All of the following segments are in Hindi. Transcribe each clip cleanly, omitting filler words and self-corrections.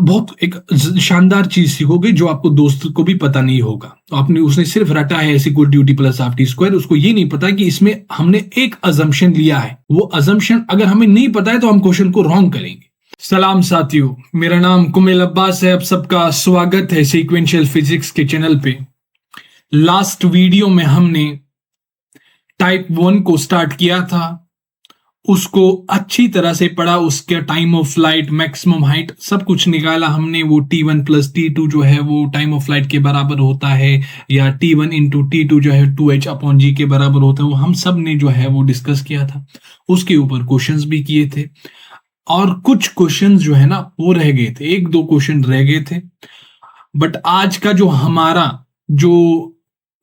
बहुत एक शानदार चीज सीखोगे जो आपको दोस्त को भी पता नहीं होगा। तो आपने उसने सिर्फ रटा है s equal to u t plus half t square, उसको ये नहीं पता कि इसमें हमने एक अजम्पशन लिया है। वो अजम्पशन अगर हमें नहीं पता है तो हम क्वेश्चन को रॉन्ग करेंगे। सलाम साथियों, मेरा नाम कुमेल अब्बास है। आप सबका स्वागत है सीक्वेंशियल फिजिक्स के चैनल पे। लास्ट वीडियो में हमने टाइप 1 को स्टार्ट किया था, उसको अच्छी तरह से पढ़ा, उसके time of flight, maximum height, सब कुछ निकाला हमने। वो T1 प्लस T2 जो है वो टाइम ऑफ फ्लाइट के बराबर होता है, या T1 इंटू T2 जो है 2h अपॉन जी के बराबर होता है। वो हम सब ने जो है वो डिस्कस किया था, उसके ऊपर क्वेश्चंस भी किए थे, और कुछ क्वेश्चंस जो है ना वो रह गए थे, एक दो क्वेश्चन रह गए थे। बट आज का जो हमारा जो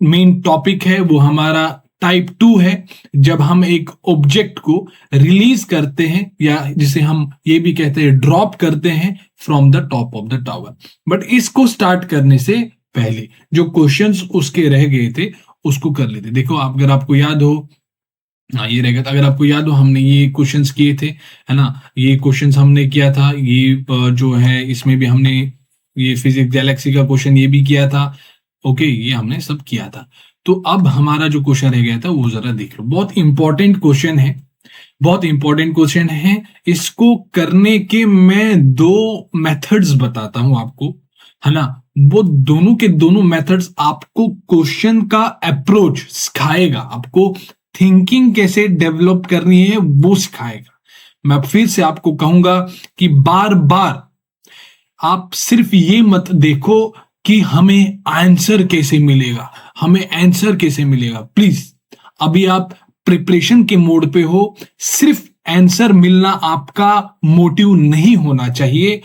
मेन टॉपिक है वो हमारा टाइप 2 है, जब हम एक ऑब्जेक्ट को रिलीज करते हैं, या जिसे हम ये भी कहते हैं ड्रॉप करते हैं from the top of the tower. But इसको स्टार्ट करने से पहले जो क्वेश्चंस उसके रह गए थे उसको कर लेते। देखो, अगर आपको याद हो, हाँ ये रहेगा, अगर आपको याद हो हमने ये क्वेश्चंस किए थे, है ना। ये क्वेश्चंस हमने किया था, ये जो है इसमें भी हमने ये फिजिक्स गैलेक्सी का क्वेश्चन ये भी किया था। ओके, ये हमने सब किया था। तो अब हमारा जो क्वेश्चन रह गया था वो जरा देख लो। बहुत इंपॉर्टेंट क्वेश्चन है, बहुत इंपॉर्टेंट क्वेश्चन है। इसको करने के मैं दो मेथड्स बताता हूं आपको, है ना। वो दोनों के दोनों मेथड्स आपको क्वेश्चन का अप्रोच सिखाएगा, आपको थिंकिंग कैसे डेवलप करनी है वो सिखाएगा। मैं फिर से आपको कहूंगा कि बार बार आप सिर्फ ये मत देखो कि हमें आंसर कैसे मिलेगा, हमें आंसर कैसे मिलेगा। प्लीज, अभी आप प्रिपरेशन के मोड पे हो, सिर्फ आंसर मिलना आपका मोटिव नहीं होना चाहिए।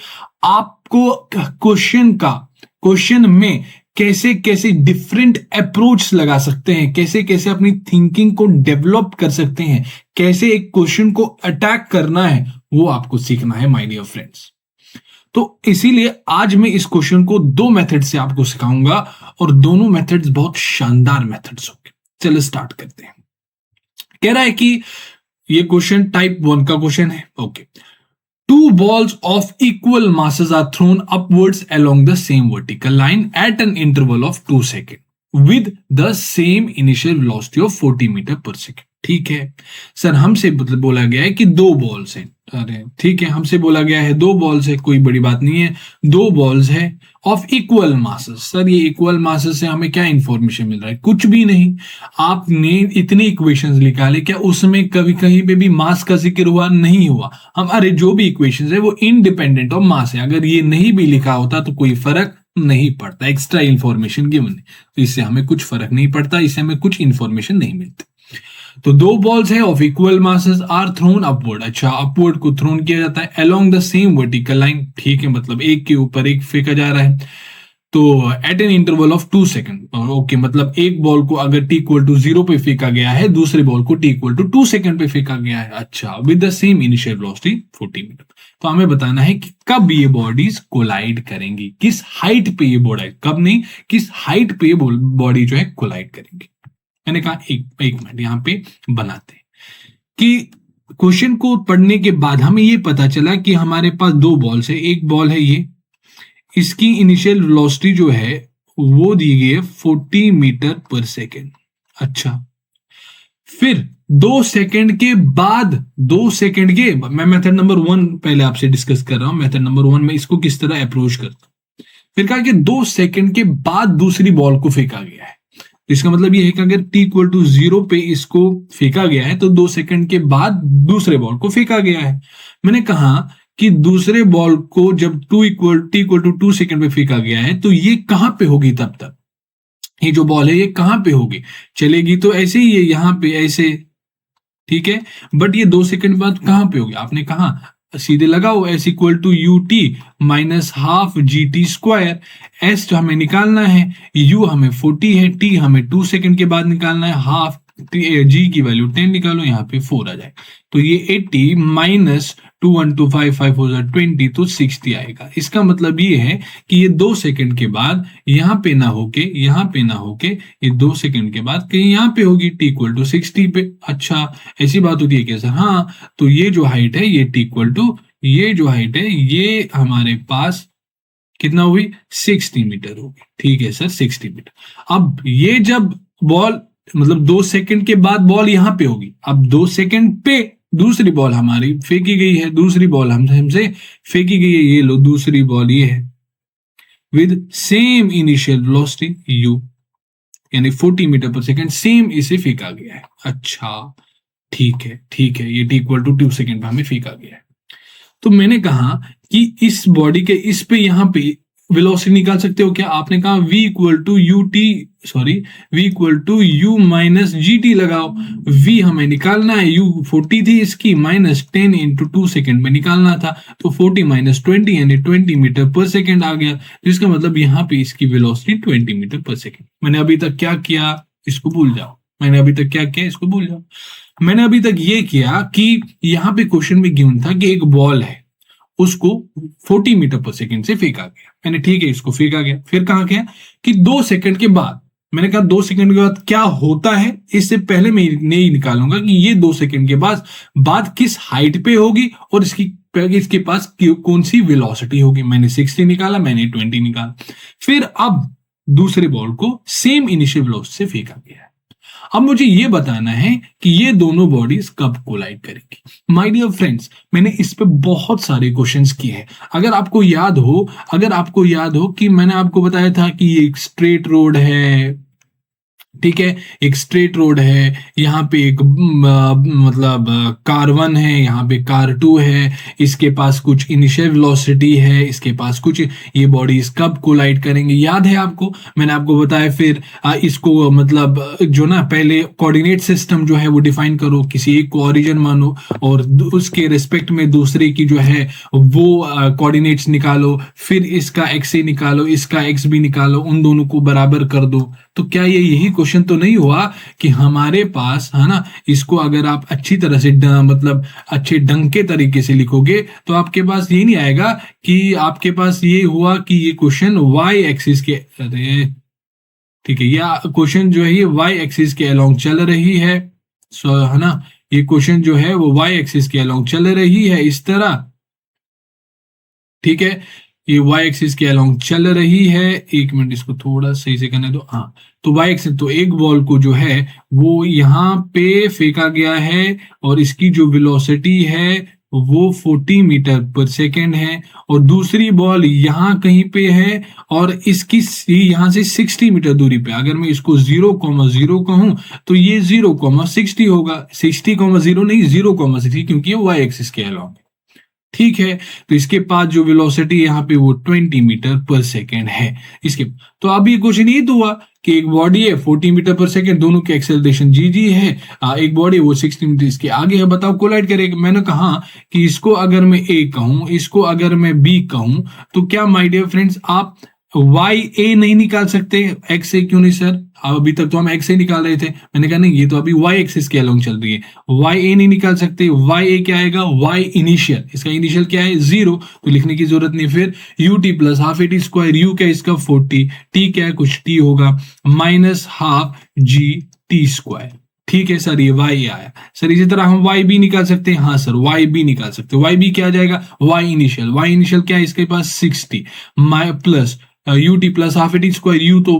आपको क्वेश्चन में कैसे कैसे डिफरेंट अप्रोच लगा सकते हैं, कैसे कैसे अपनी थिंकिंग को डेवलप कर सकते हैं, कैसे एक क्वेश्चन को अटैक करना है, वो आपको सीखना है माय डियर फ्रेंड्स। तो इसीलिए आज मैं इस क्वेश्चन को दो मेथड से आपको सिखाऊंगा, और दोनों मेथड्स बहुत शानदार मेथड्स होंगे। चलो स्टार्ट करते हैं। कह रहा है कि ये क्वेश्चन टाइप 1 का क्वेश्चन है। Okay, two balls of equal masses are thrown upwards along the same vertical line at an interval of 2 seconds with the same initial velocity of 40 metre पर सेकेंड। ठीक है सर, हमसे बोला गया है कि दो बॉल्स हैं। अरे ठीक है, हमसे बोला गया है दो बॉल्स है, कोई बड़ी बात नहीं है। दो बॉल्स है ऑफ इक्वल मासेस। सर ये इक्वल मासेस से हमें क्या इंफॉर्मेशन मिल रहा है? कुछ भी नहीं। आपने इतने इक्वेशंस निकाले, क्या उसमें कभी कहीं पे भी मास का जिक्र हुआ? नहीं हुआ। हम अरे जो भी इक्वेशंस है वो इंडिपेंडेंट ऑफ मास है। अगर ये नहीं भी लिखा होता तो कोई फर्क नहीं पड़ता, एक्स्ट्रा इंफॉर्मेशन गिवन है, तो इससे हमें कुछ फर्क नहीं पड़ता, इससे हमें कुछ इंफॉर्मेशन नहीं मिलती। तो दो बॉल्स है of equal masses are thrown upward. अच्छा, अपवर्ड को थ्रोन किया जाता है along the same vertical line. ठीक है, मतलब एक के ऊपर एक फेंका जा रहा है, तो at an interval of 2 second. Okay, मतलब एक बॉल को अगर t इक्वल टू 0 पे फेंका गया है, दूसरे बॉल को t इक्वल टू 2 सेकंड पे फेंका गया है। अच्छा, with the same initial velocity 40 metre. तो हमें बताना है कि कब ये बॉडीज कोलाइड करेंगी, किस हाइट पे ये बॉडी, कब नहीं, किस हाइट पे बॉडी जो है कोलाइड करेंगी। मैंने कहा एक मिनट यहां पे बनाते हैं कि क्वेश्चन को पढ़ने के बाद हमें ये पता चला कि हमारे पास दो बॉल्स है। एक बॉल है ये, इसकी इनिशियल वेलोसिटी जो है वो दी गई है 40 मीटर पर सेकेंड। अच्छा, फिर 2 सेकेंड के बाद, 2 सेकेंड के, मैं मेथड नंबर 1 पहले आपसे डिस्कस कर रहा हूं। मेथड नंबर 1 में इसको किस तरह अप्रोच करता हूं। फिर कहा कि 2 सेकेंड के बाद दूसरी बॉल को फेंका गया है। इसका मतलब ये है कि अगर t इक्वल टू 0 पे इसको फेंका गया है तो 2 सेकंड के बाद दूसरे बॉल को फेंका गया है। मैंने कहा कि दूसरे बॉल को जब t इक्वल टू 2 सेकंड पे फेंका गया है तो ये कहां पे होगी? तब तक ये जो बॉल है ये कहां पे होगी? चलेगी तो ऐसे ही है, यहां पे ऐसे, ठीक है। बट ये 2 सेकंड बाद कहां पे होगी? आपने कहा सीधे लगाओ, s equal to u t minus half G T square. S जो हमें निकालना है, यू हमें 40 है, टी हमें 2 सेकंड के बाद निकालना है, हाफ जी की वैल्यू 10 निकालो, यहाँ पे 4 आ जाए। तो ये 80 माइनस 2 1 2 5 5 हो जाए 20, तो 60 आएगा। इसका मतलब ये है कि ये 2 सेकंड के बाद यहाँ पे ना होके, यहाँ पे ना होके, ये 2 सेकंड के बाद कहीं यहाँ पे होगी, टी इक्वल टू 60 पे। अच्छा, ऐसी बात होती है क्या सर? हाँ, तो ये जो हाइट है ये टी इक्वल टू, ये जो हाइट है ये हमारे पास कितना हुई 60 मीटर होगी। ठीक है सर 60 मीटर। अब ये जब बॉल मतलब 2 सेकंड के बाद बॉल यहां पे होगी, अब 2 सेकंड पे दूसरी बॉल हमारी फेंकी गई है, दूसरी बॉल हमसे फेंकी गई है, ये लो दूसरी बॉल ये है with same initial velocity u, यानी 40 मीटर पर सेकंड, सेम इसे फेंका गया है। अच्छा ठीक है, ये t इक्वल टू 2 सेकंड पे हमें फेंका गया है। तो मैंने कहा कि इस बॉडी के इस पे यहां पे वेलोसिटी निकाल सकते हो क्या? आपने कहा v equal to u minus ji t लगाओ। v हमें निकालना है, u 40 थी इसकी, माइनस 10 इंटू 2 सेकेंड में निकालना था, तो 40 माइनस 20 यानी 20 मीटर पर सेकेंड आ गया। जिसका मतलब यहाँ पे इसकी वेलोसिटी 20 मीटर पर सेकेंड। मैंने अभी तक क्या किया इसको भूल जाओ, मैंने अभी तक क्या किया इसको भूल जाओ। मैंने अभी तक ये किया कि यहाँ पे क्वेश्चन में गिवन था कि एक बॉल है, उसको 40 मीटर पर सेकंड से फेंका गया। मैंने ठीक है इसको फेंका गया, फिर कहा गया कि 2 सेकंड के बाद, मैंने कहा 2 सेकंड के बाद क्या होता है, इससे पहले मैं नहीं निकालूंगा कि ये 2 सेकंड के बाद किस हाइट पे होगी और इसके पास कौन सी वेलोसिटी होगी। मैंने 60 निकाला, मैंने 20 निकाला। फिर अब दूसरे बॉल को सेम इनिशियल वेलोसिटी से फेंका गया है। अब मुझे ये बताना है कि ये दोनों बॉडीज कब कोलाइड करेंगी। माय डियर फ्रेंड्स, मैंने इस पे बहुत सारे क्वेश्चंस किए हैं। अगर आपको याद हो कि मैंने आपको बताया था कि ये एक स्ट्रेट रोड है, ठीक है, एक स्ट्रेट रोड है, यहाँ पे एक मतलब कार 1 है, यहाँ पे कार 2 है, इसके पास कुछ इनिशियल वेलोसिटी है, इसके पास कुछ, ये बॉडीज कब कोलाइड करेंगे याद है आपको? मैंने आपको बताया। फिर इसको मतलब जो ना पहले कोऑर्डिनेट सिस्टम जो है वो डिफाइन करो, किसी एक को ओरिजिन मानो और उसके रिस्पेक्ट में दूसरे की जो है वो कोऑर्डिनेट्स निकालो, फिर इसका एक्स ए निकालो, इसका एक्स बी निकालो, उन दोनों को बराबर कर दो। तो क्या ये यही क्वेश्चन तो नहीं हुआ कि हमारे पास है ना, इसको अगर आप अच्छी तरह से मतलब अच्छे ढंग के तरीके से लिखोगे तो आपके पास ये नहीं आएगा कि आपके पास ये हुआ कि ये क्वेश्चन वाई एक्सिस के, अरे ठीक है, यह क्वेश्चन जो है ये वाई एक्सिस के अलोंग चल रही है। सो है ना, ये क्वेश्चन जो है वो वाई एक्सिस के अलोंग चल रही है इस तरह, ठीक है, ये y एक्सिस के अलोंग चल रही है। एक मिनट इसको थोड़ा सही से करने दो। हाँ, तो y एक्सिस, तो एक बॉल को जो है वो यहाँ पे फेंका गया है और इसकी जो वेलोसिटी है वो 40 मीटर पर सेकेंड है, और दूसरी बॉल यहाँ कहीं पे है और इसकी यहाँ से 60 मीटर दूरी पे। अगर मैं इसको 0,0 कहूं तो ये 0,60 होगा, 60,0 नहीं 0,60, क्योंकि ये y एक्सिस के अलोंग है। ठीक है, तो इसके पास जो वेलोसिटी यहाँ पे वो 20 मीटर पर सेकेंड है। इसके तो अब ये क्वेश्चन ये तो हुआ कि एक बॉडी है 40 मीटर पर सेकेंड, दोनों की एक्सेलरेशन जी जी है, एक बॉडी वो 60 मीटर इसके आगे है। बताओ कोलाइड करेगा। मैंने कहा कि इसको अगर मैं ए कहूं, इसको अगर मैं बी कहूं, तो क्या माय डियर फ्रेंड्स आप वाई ए नहीं निकाल सकते? एक्स ए क्यों नहीं सर? अभी तक तो हम एक्स ए निकाल रहे थे। मैंने कहा नहीं, ये तो अभी वाई एक्सिस के अलोंग चल रही है, वाई ए नहीं निकाल सकते। वाई ए क्या आएगा? वाई इनिशियल, इसका इनिशियल क्या है 0, तो लिखने की जरूरत नहीं। फिर you t plus half A T square, you क्या इसका 40, टी क्या है कुछ टी होगा, minus half G T square. ठीक है सर, ये वाई आया। सर इसी तरह हम वाई बी निकाल सकते हैं। हाँ सर, वाई बी निकाल सकते हैं। वाई बी क्या आ जाएगा? वाई इनिशियल क्या है इसके पास 60 plus you t plus half A T square, you तो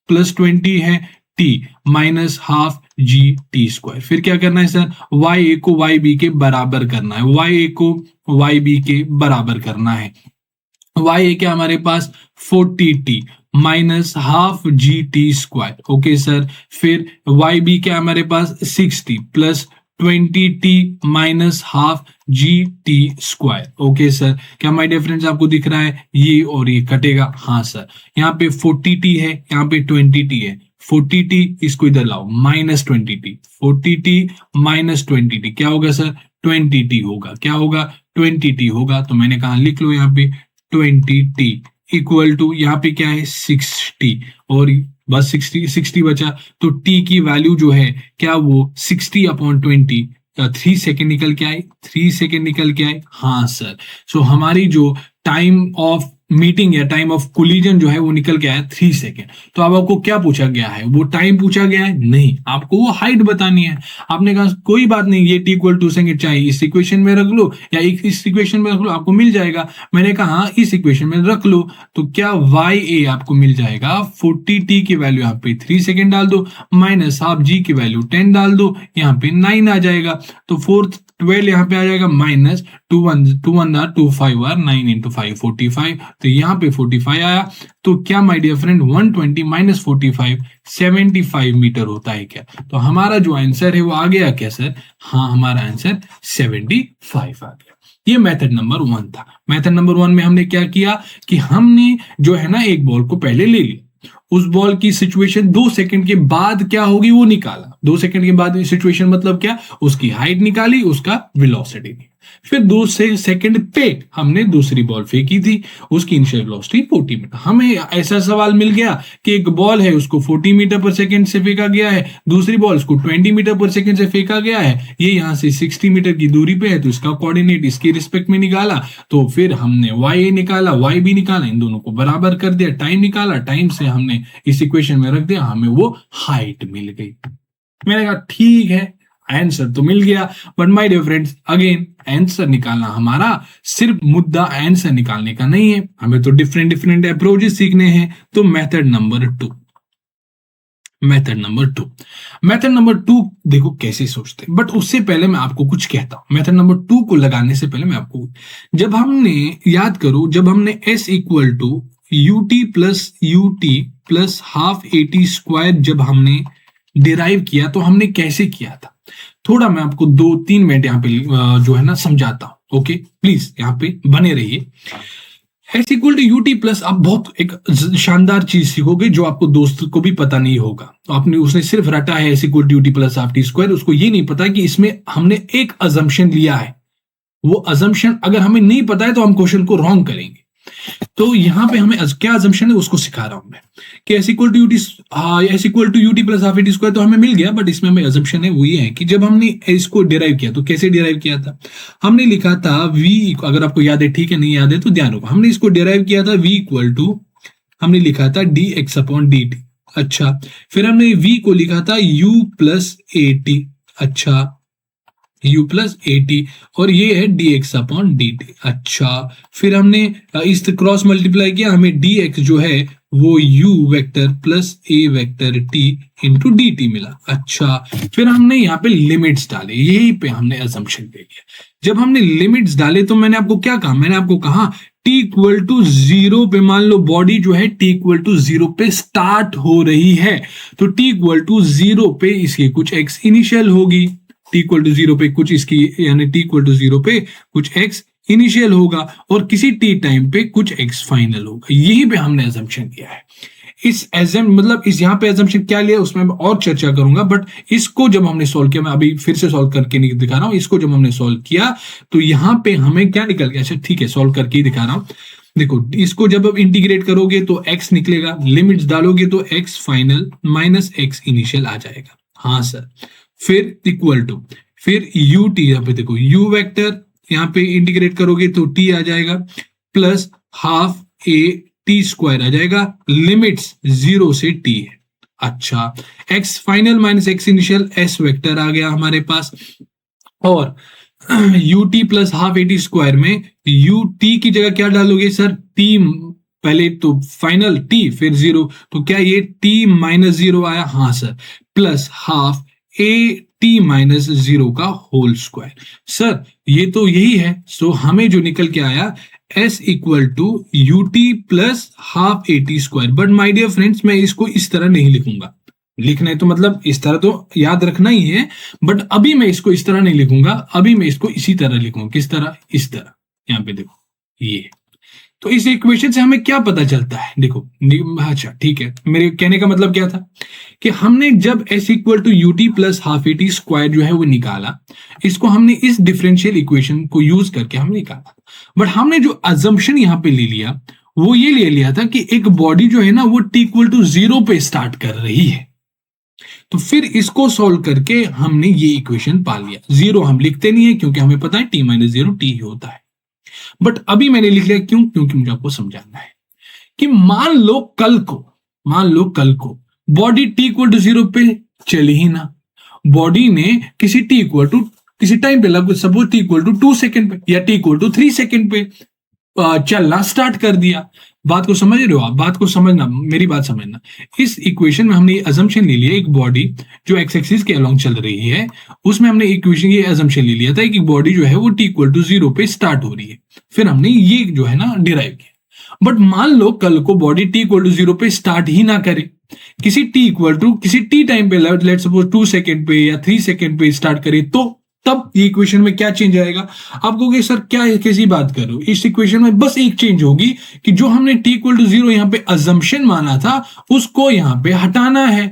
प्लस 20 है, T minus half G T square. फिर क्या करना है सर? वाई ए को वाई बी के बराबर करना है, वाई ए को वाई बी के बराबर करना है। वाई ए क्या हमारे पास 40t minus half G T square. Okay sir, फिर वाई बी क्या हमारे पास 60 plus 20t minus half G T square. Okay sir, क्या माय डियर फ्रेंड्स आपको दिख रहा है ये और ये कटेगा? हाँ सर, यहाँ पे 40t है, यहाँ पे 20t है। 40t इसको इधर लाओ, minus 20t, 40t minus 20t क्या होगा सर? 20t होगा। क्या होगा? 20t होगा। तो मैंने कहा लिख लो यहाँ पे 20t इक्वल टू, यहाँ पे क्या है 60, और बस 60 बचा, तो t की वैल्यू जो है क्या वो 60/20, 3 सेकेंड निकल के आए, 3 सेकेंड निकल के आए। हाँ सर, सो हमारी जो टाइम ऑफ मीटिंग या टाइम ऑफ कोलिजन जो है वो निकल के आया 3 सेकेंड। तो अब आपको क्या पूछा गया है, वो टाइम पूछा गया है? नहीं, आपको वो हाइट बतानी है। आपने कहा कोई बात नहीं, ये t इक्वल 2 सेकेंड चाहे इस इक्वेशन में रख लो या इस इक्वेशन में रख लो, आपको मिल जाएगा। मैंने कहा हाँ, इस इक्वेशन में रख लो, तो क्या वाई ए आपको मिल जाएगा 40t की वैल्यू यहाँ पे 3 सेकेंड डाल दो, माइनस हाफ जी की वैल्यू 10 डाल दो, यहाँ पे 9 आ जाएगा। तो 12 यहाँ पे आ जाएगा, माइनस 2 1 2 1 2 5 9 इंटू 5 45, तो यहाँ पे 45 आया। तो क्या my dear friend 120 minus 45 75 metre होता है क्या? तो हमारा जो आंसर है वो आ गया क्या सर? हाँ, हमारा आंसर 75 आ गया। ये मेथड नंबर 1 था। मेथड नंबर 1 में हमने क्या किया कि हमने जो है ना एक बॉल को पहले ले लिया, उस बॉल की सिचुएशन 2 सेकंड के बाद क्या होगी वो निकाला। 2 सेकंड के बाद सिचुएशन मतलब क्या, उसकी हाइट निकाली, उसका वेलोसिटी निकाली। फिर 2 सेकंड पे हमने दूसरी बॉल फेंकी थी, उसकी इनिशियल वेलोसिटी 40 मीटर। हमें ऐसा सवाल मिल गया कि एक बॉल है उसको 40 मीटर पर सेकंड से फेंका गया है, दूसरी बॉल उसको 20 मीटर पर सेकंड से फेंका गया है, ये यहाँ से 60 मीटर की दूरी पे है, तो इसका कोऑर्डिनेट इसके रिस्पेक्ट में निकाला। तो फिर हमने वाई ए निकाला, वाई बी निकाला, इन दोनों को बराबर कर दिया, टाइम निकाला, टाइम से हमने इस इक्वेशन में रख दिया, हमें वो हाइट मिल गई। मैंने कहा ठीक है, आंसर तो मिल गया, but my dear friends again answer निकालना हमारा सिर्फ मुद्दा आंसर निकालने का नहीं है, हमें तो डिफरेंट डिफरेंट अप्रोचेस सीखने हैं। तो मेथड नंबर 2, मेथड नंबर 2 देखो कैसे सोचते हैं, बट उससे पहले मैं आपको कुछ कहता हूं। मेथड नंबर 2 को लगाने से पहले मैं आपको, जब हमने याद करो, जब हमने s equal to ut plus half a t square जब हमने डिराइव किया, तो हमने कैसे किया था, थोड़ा मैं आपको 2-3 मिनट यहाँ पे जो है ना समझाता हूं। ओके, प्लीज यहाँ पे बने रहिए। S equal to u t plus, आप बहुत एक शानदार चीज सीखोगे जो आपको दोस्त को भी पता नहीं होगा। तो आपने उसने सिर्फ रटा है s equal to u t plus half t square, उसको ये नहीं पता कि इसमें हमने एक अजम्पशन लिया है। वो अजम्पशन अगर हमें नहीं पता है तो हम क्वेश्चन को रॉन्ग करेंगे। तो यहाँ पे हमें क्या अजम्पशन है उसको सिखा रहा हूं मैं कि s equal to u t plus half a t square तो हमें मिल गया, बट इसमें हमें अजम्पशन है वो ये है कि जब हमने इसको डिराइव किया तो कैसे डिराइव किया था, हमने लिखा था v, अगर आपको याद है ठीक है, नहीं याद है तो ध्यान रखो, हमने इसको डिराइव किया था v इक्वल टू, हमने लिखा था dx अपॉन dt। अच्छा, फिर हमने v को लिखा था u प्लस ए टी। अच्छा, u प्लस ए टी, और ये है dx अपॉन dt। अच्छा, फिर हमने इस क्रॉस मल्टीप्लाई किया, हमें dx जो है वो u vector plus a vector t into D T मिला। अच्छा, फिर हमने यहाँ पे लिमिट्स डाले, यही पे हमने अजम्पशन ले लिया। जब हमने लिमिट्स डाले तो मैंने आपको क्या कहा, मैंने आपको कहा t इक्वल टू 0 पे, मान लो बॉडी जो है t इक्वल टू 0 पे स्टार्ट हो रही है, तो t इक्वल टू 0 पे इसकी कुछ x इनिशियल होगी, t इक्वल टू 0 पे कुछ इसकी, यानी t इक्वल टू 0 पे कुछ x इनिशियल होगा और किसी t टाइम पे कुछ x फाइनल होगा। यही पे हमने अजम्पशन किया है। इस मतलब इस यहाँ पे अजम्पशन क्या लिया उसमें मैं और चर्चा करूंगा, बट इसको जब हमने सॉल्व किया, मैं अभी फिर से सॉल्व करके नहीं दिखा रहा हूं, इसको जब हमने सॉल्व किया तो यहाँ पे हमें क्या निकल गया। अच्छा ठीक है, सॉल्व करके ही दिखा रहा हूं। देखो, इसको जब अब इंटीग्रेट करोगे तो x निकलेगा, लिमिट्स डालोगे तो x final minus x initial आ जाएगा। हाँ सर, फिर इक्वल टू, फिर u t, यहाँ पे देखो u वेक्टर, यहाँ पे इंटीग्रेट करोगे तो t आ जाएगा, plus half a T square आ जाएगा, लिमिट्स 0 से t है। अच्छा, x final minus x initial s vector आ गया हमारे पास, और ut plus half A T square में ut की जगह क्या डालोगे सर, t पहले तो फाइनल t फिर 0, तो क्या ये t माइनस 0 आया। हाँ sir, plus half A T minus 0 का होल स्क्वायर। सर ये तो यही है, सो हमें जो निकल के आया s equal to u t plus half A T square. But my dear friends, मैं इसको इस तरह नहीं लिखूंगा, लिखना है तो मतलब इस तरह तो याद रखना ही है, बट अभी मैं इसको इस तरह नहीं लिखूंगा, अभी मैं इसको इसी तरह लिखूंगा। किस तरह, इस तरह, यहाँ पे देखो ये। तो इस इक्वेशन से हमें क्या पता चलता है, देखो, अच्छा ठीक है, मेरे कहने का मतलब क्या था कि हमने जब s equal to u t plus half A T square जो है वो निकाला, इसको हमने इस डिफरेंशियल इक्वेशन को यूज करके हमने निकाला, बट हमने जो अजम्पशन यहाँ पे ले लिया वो ये ले लिया था कि एक बॉडी जो है ना वो t इक्वल टू 0 पे स्टार्ट कर रही है। तो फिर इसको सॉल्व करके हमने ये इक्वेशन पा लिया। 0 हम लिखते नहीं है क्योंकि हमें पता है t माइनस 0 t ही होता है। बट अभी मैंने लिख लिया, क्यों? क्योंकि मुझे आपको समझाना है कि मान लो कल को बॉडी टी इक्वल टू 0 पे चली ही ना, बॉडी ने किसी टी इक्वल टू किसी टाइम पे, लगभग suppose t equal to 2 second पे या टी इक्वल टू 3 सेकेंड पे चलना स्टार्ट कर दिया। बात को समझ रहे हो आप? बात को समझना, मेरी बात समझना। इस इक्वेशन में हमने ये अजम्पशन ले लिया, एक बॉडी जो एक्स एक्सिस के अलोंग चल रही है, उसमें हमने इक्वेशन ये अजम्पशन ले लिया था कि बॉडी जो है वो टी इक्वल टू 0 पे स्टार्ट हो रही है, फिर हमने ये जो है ना डिराइव किया। बट मान लो कल को बॉडी टी इक्वल टू 0 पे स्टार्ट ही ना करे, किसी टी टाइम पे, लेट्स सपोज 2 सेकेंड पे या 3 सेकेंड पे स्टार्ट करे, तो तब ये इक्वेशन में क्या चेंज आएगा? आप कहोगे सर क्या कैसी बात कर रहे हो? इस इक्वेशन में बस एक चेंज होगी कि जो हमने टी इक्वल टू 0 यहाँ पे अजम्पशन माना था, उसको यहाँ पे हटाना है,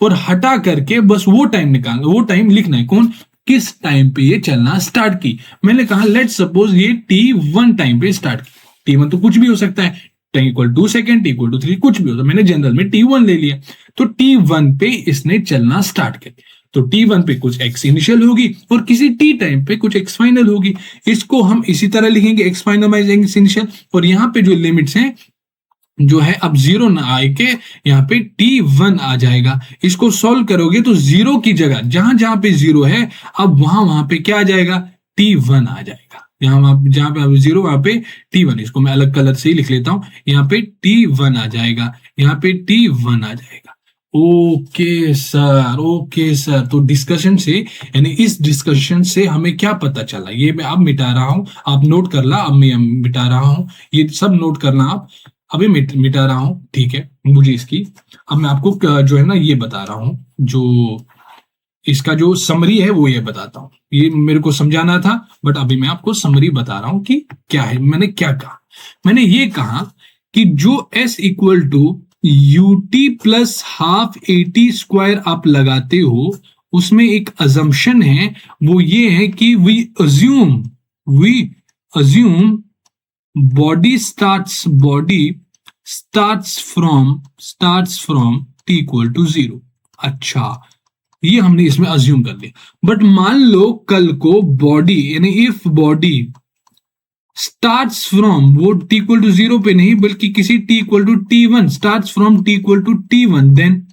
और हटा करके बस वो टाइम निकालना, वो टाइम लिखना है। कौन? किस टाइम पे ये चलना स्टार्ट की। मैंने कहा लेट्स सपोज ये T1 टाइम पे स्टार्ट की। T1 तो कुछ भी हो सकता है, t equal 2 second, t equal to 3, कुछ भी होता है। मैंने जनरल में T1 ले लिया, तो T1 पे इसने चलना स्टार्ट किया, तो T1 पे कुछ x इनिशियल होगी और किसी t टाइम पे कुछ x फाइनल होगी। इसको हम इसी तरह लिखेंगे, x final minus x initial, और यहाँ पे जो लिमिट्स हैं जो है अब 0 ना आए के यहाँ पे T1 आ जाएगा। इसको सॉल्व करोगे तो 0 की जगह जहां पे 0 है, अब वहां पे क्या आ जाएगा? T1 आ जाएगा। जहां पे 0 वहां पे T1, इसको मैं अलग कलर से ही लिख लेता हूं, यहाँ पे T1 आ जाएगा, यहाँ पे T1 आ जाएगा। ओके सर, तो डिस्कशन से, यानी इस डिस्कशन से हमें क्या पता चला, ये मैं अब मिटा रहा हूं, आप नोट कर ला, अब मैं मिटा रहा हूं, ये सब नोट करना आप, अभी मिटा रहा हूं, ठीक है मुझे इसकी। अब मैं आपको जो है ना ये बता रहा हूं, जो इसका जो समरी है वो ये बताता हूं। ये मेरे को समझाना था, बट अभी मैं आपको समरी बता रहा हूं कि क्या है। मैंने क्या कहा? मैंने ये कहा कि जो s equal to u t plus half a t square आप लगाते हो, उसमें एक अजम्पशन है, वो ये है कि we assume body starts from t equal to 0। अच्छा, ये हमने इसमें अज्यूम कर लिया। बट मान लो कल को बॉडी, यानी इफ बॉडी स्टार्ट्स फ्रॉम, वो t इक्वल टू 0 पे नहीं बल्कि किसी t equal to T1, starts from t equal to T1, then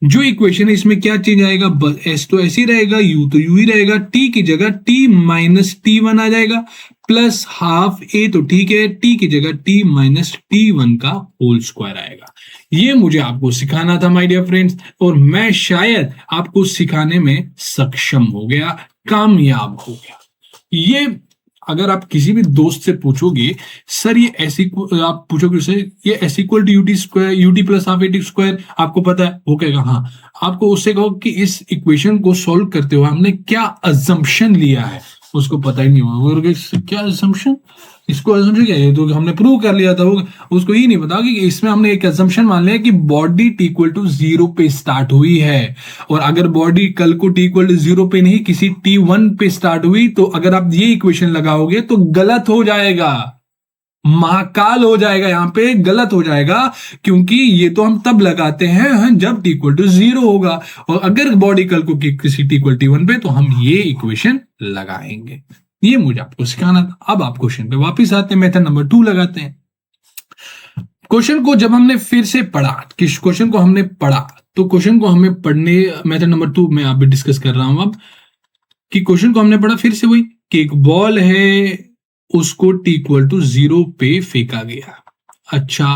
जो इक्वेशन है इसमें क्या चेंज आएगा? s तो ऐसे ही रहेगा, u तो u ही रहेगा, t की जगह t माइनस T1 आ जाएगा, प्लस हाफ a तो ठीक है, t की जगह t माइनस T1 का होल स्क्वायर आएगा। ये मुझे आपको सिखाना था माय डियर फ्रेंड्स, और मैं शायद आपको सिखाने में सक्षम हो गया, कामयाब हो गया। ये अगर आप किसी भी दोस्त से पूछोगे सर ये आप पूछोगे सर ये s equal to u t square, u t plus half a t square आपको पता है? वो कहेगा हाँ। आपको उससे कहो कि इस इक्वेशन को सॉल्व करते हुए हमने क्या अजम्पशन लिया है, उसको पता ही नहीं होगा। क्या अजम्पशन? इसको अजम्पशन क्या है? तो हमने प्रूव कर लिया था, वो उसको ये नहीं पता कि इसमें हमने एक अजम्पशन मान लिया कि बॉडी t इक्वल टू 0 पे स्टार्ट हुई है, और अगर बॉडी कल को t इक्वल टू 0 पे नहीं किसी T1 पे स्टार्ट हुई, तो अगर आप ये इक्वेशन लगाओगे तो गलत हो जाएगा, महाकाल हो जाएगा, यहाँ पे गलत हो जाएगा, क्योंकि ये तो हम तब लगाते हैं जब t इक्वल टू 0 होगा, और अगर बॉडी कल को किसी t इक्वल T1 पे, तो हम ये इक्वेशन लगाएंगे। ये मुझे आपको सिखाना था। अब आप क्वेश्चन पे वापस आते हैं, मेथड नंबर 2 लगाते हैं। क्वेश्चन को जब हमने फिर से पढ़ा, किस क्वेश्चन को हमने पढ़ा, तो क्वेश्चन को हमें पढ़ने, मेथड नंबर 2 में आप डिस्कस कर रहा हूं अब, कि क्वेश्चन को हमने पढ़ा फिर से वही कि एक बॉल है, उसको t इक्वल टू 0 पे फेंका गया, अच्छा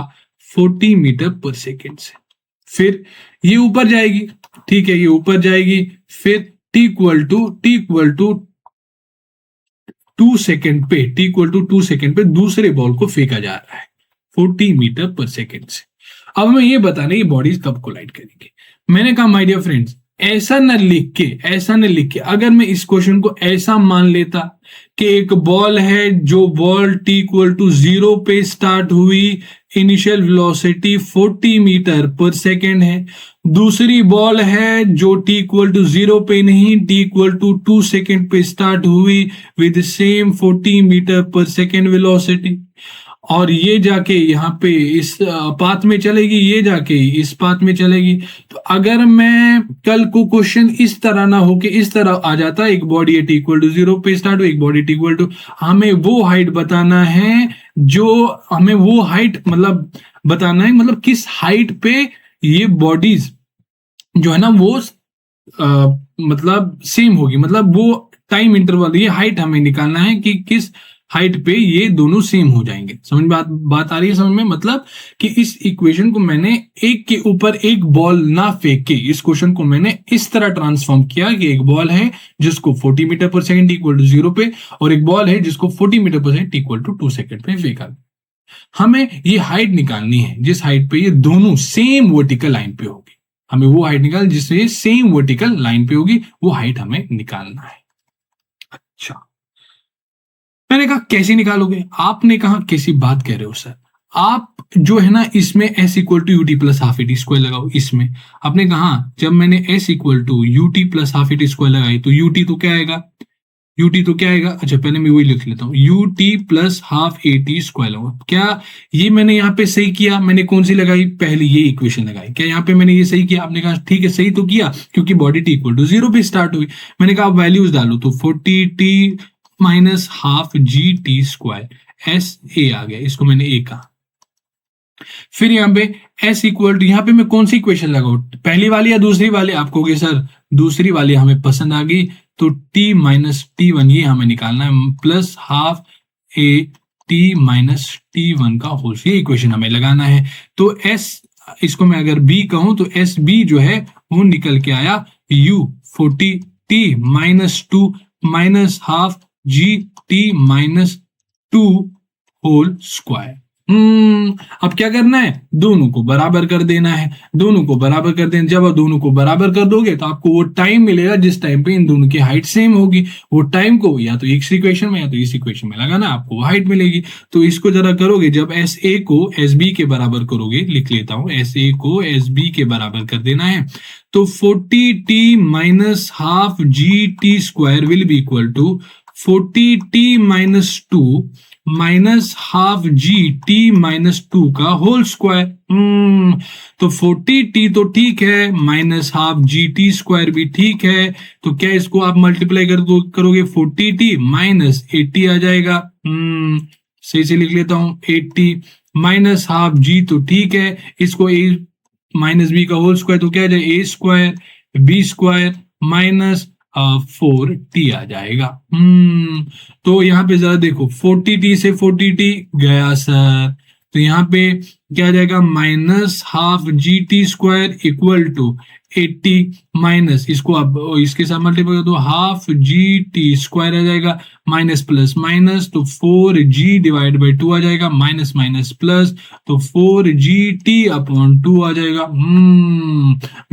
40 मीटर पर सेकेंड से, फिर ये ऊपर जाएगी, ठीक है, ये ऊपर जाएगी, फिर t इक्वल टू 2 सेकेंड पे, t इक्वल टू 2 सेकेंड पे दूसरे बॉल को फेंका जा रहा है 40 मीटर पर सेकेंड से। अब हमें ये बताना ये बॉडीज कब कोलाइड करेंगे। मैंने कहा माय डियर फ्रेंड्स, ऐसा न लिख के अगर मैं इस क्वेश्चन को ऐसा मान लेता कि एक बॉल है, जो बॉल t इक्वल टू 0 पे स्टार्ट हुई, इनिशियल वेलोसिटी 40 मीटर पर सेकेंड है, दूसरी बॉल है जो t इक्वल टू 0 पे नहीं, t इक्वल टू 2 सेकेंड पे स्टार्ट हुई विद सेम 40 मीटर पर सेकेंड वेलोसिटी, और ये जाके यहाँ पे इस पाथ में चलेगी, ये जाके इस पाथ में चलेगी। तो अगर मैं कल को क्वेश्चन इस तरह ना हो कि इस तरह आ जाता, एक बॉडी एट इक्वल टू 0 पे स्टार्ट हो, एक बॉडी एट इक्वल टू, हमें वो हाइट बताना है, जो हमें वो हाइट मतलब बताना है, मतलब किस हाइट पे ये बॉडीज जो है ना वो मतलब सेम होगी, मतलब वो टाइम इंटरवल, ये हाइट हमें निकालना है कि किस हाइट पे ये दोनों सेम हो जाएंगे। समझ में बात आ रही है समझ में? मतलब कि इस इक्वेशन को मैंने एक के ऊपर एक बॉल ना फेंक के, इस क्वेश्चन को मैंने इस तरह ट्रांसफॉर्म किया कि एक बॉल है जिसको 40 मीटर पर सेकंड इक्वल टू 0 पे, और एक बॉल है जिसको 40 मीटर पर सेकंड इक्वल टू 2 सेकंड पे फेंका। हमें ये हाइट निकालनी है जिस हाइट पे ये दोनों सेम वर्टिकल लाइन पे होगी। हमें वो हाइट निकाल जिससे सेम वर्टिकल लाइन पे होगी, वो हाइट हमें निकालना है। अच्छा, मैंने कहा कैसे निकालोगे? आपने कहा कैसी बात कह रहे हो सर? आप जो है ना इसमें s equal to u t plus half a t square लगाओ। इसमें आपने कहा जब मैंने s equal to u t plus half a t square लगाई तो यूटी तो क्या आएगा, यूटी तो क्या आएगा, अच्छा पहले मैं वही लिख लेता हूँ, UT plus half a t square होगा। क्या ये मैंने यहाँ पे सही किया? मैंने कौन सी लगाई? पहले ये इक्वेशन लगाई। क्या यहाँ पे मैंने ये सही किया? आपने कहा ठीक है सही तो किया, क्योंकि बॉडी टी इक्वल टू 0 पे स्टार्ट हुई। मैंने कहा आप वैल्यूज डालो, तो 40t minus half G T square S A आ गया, इसको मैंने ए कहा। फिर यहाँ पे s इक्वल टू, यहाँ पे मैं कौन सी इक्वेशन लगाऊं, पहली वाली या दूसरी वाली? आप कहोगे सर दूसरी वाली हमें पसंद आ गई, तो t माइनस टी वन ये हमें निकालना है, plus half A T minus T one का होल, ये इक्वेशन हमें लगाना है। तो s, इसको मैं अगर b कहूं तो एस बी जो है वो निकल के आया u 40t minus two minus half G T minus two whole square. अब क्या करना है? दोनों को बराबर कर देना है। दोनों को बराबर कर देना, जब आप दोनों को बराबर कर दोगे तो आपको वो टाइम मिलेगा जिस टाइम पे इन दोनों की हाइट सेम होगी। वो टाइम को या तो इस इक्वेशन में या तो इस इक्वेशन में लगाना, आपको वो हाइट मिलेगी। तो इसको जरा करोगे, जब एस ए को एस बी के बराबर करोगे, लिख लेता हूं, एस ए को एस बी के बराबर कर देना है, तो 40t minus half G T square will be equal to 40t minus two minus half G T minus two का होल स्क्वायर। तो 40t तो ठीक है, minus half G T square भी ठीक है, तो क्या इसको आप मल्टीप्लाई करोगे 40t माइनस 80 आ जाएगा। सही से लिख लेता हूं, 80 माइनस हाफ जी तो ठीक है, इसको a माइनस बी का होल स्क्वायर तो क्या आ जाएगा, A square B square minus 4t आ जाएगा। तो यहाँ पे जरा देखो, 40t से 40t गया सर, तो यहाँ पे क्या आ जाएगा, minus half G T square equal to 80 minus, इसको आप इसके साथ मल्टीप्लाई कर दो, हाफ जी टी स्क्वायर आ जाएगा, माइनस प्लस माइनस तो 4g डिवाइड बाई 2 आ जाएगा, माइनस माइनस प्लस तो 4gt अपॉन 2 आ जाएगा।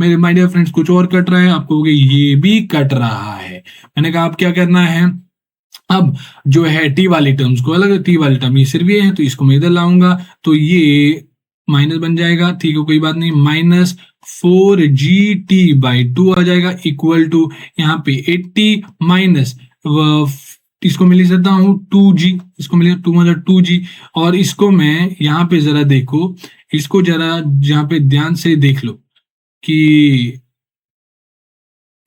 मेरे माय डियर फ्रेंड्स, कुछ और कट रहा है, आप कहोगे ये भी कट रहा है। मैंने कहा आप क्या करना है, अब जो है टी वाली टर्म्स को अलग, टी वाली टर्म ये सिर्फ ये है तो इसको मैं इधर लाऊंगा, तो ये माइनस बन जाएगा, ठीक है कोई बात नहीं, माइनस 4gt बाई 2 आ जाएगा इक्वल टू यहाँ पे 80 माइनस इसको मैं लिख सकता हूँ 2g, इसको मैं लिख 2g, और इसको मैं यहाँ पे जरा देखो, इसको जरा यहाँ पे ध्यान से देख लो कि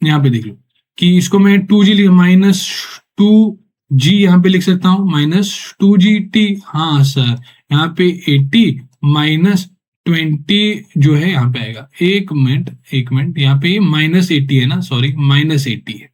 यहाँ पे देख लो कि इसको मैं 2g माइनस 2g यहाँ पे लिख सकता हूँ, माइनस 2gt। हाँ सर, यहाँ पे 80 माइनस 20 जो है यहाँ पे आएगा, एक मिनट यहाँ पे माइनस 80 है ना, सॉरी माइनस 80 है,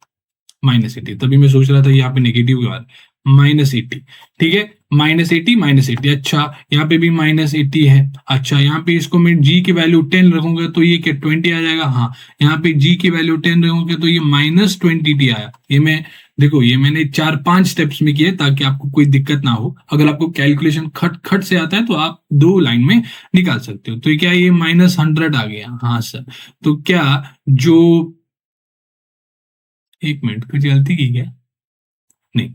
माइनस 80, तभी मैं सोच रहा था यहाँ पे नेगेटिव के बाद माइनस 80, ठीक है, माइनस 80 माइनस 80, अच्छा यहाँ पे भी माइनस 80 है। अच्छा यहाँ पे इसको मैं g की वैल्यू 10 रखूंगा तो ये क्या 20 आ जाएगा, हाँ यहाँ पे g की वैल्यू 10 रखूंगा तो ये माइनस 20t आया। ये मैं देखो, ये मैंने 4-5 स्टेप्स में किए ताकि आपको कोई दिक्कत ना हो। अगर आपको कैलकुलेशन खट से आता है तो आप 2 लाइन में निकाल सकते हो। तो क्या ये माइनस 100 आ गया, हाँ सर, तो क्या जो, एक मिनट कुछ गलती की क्या, नहीं,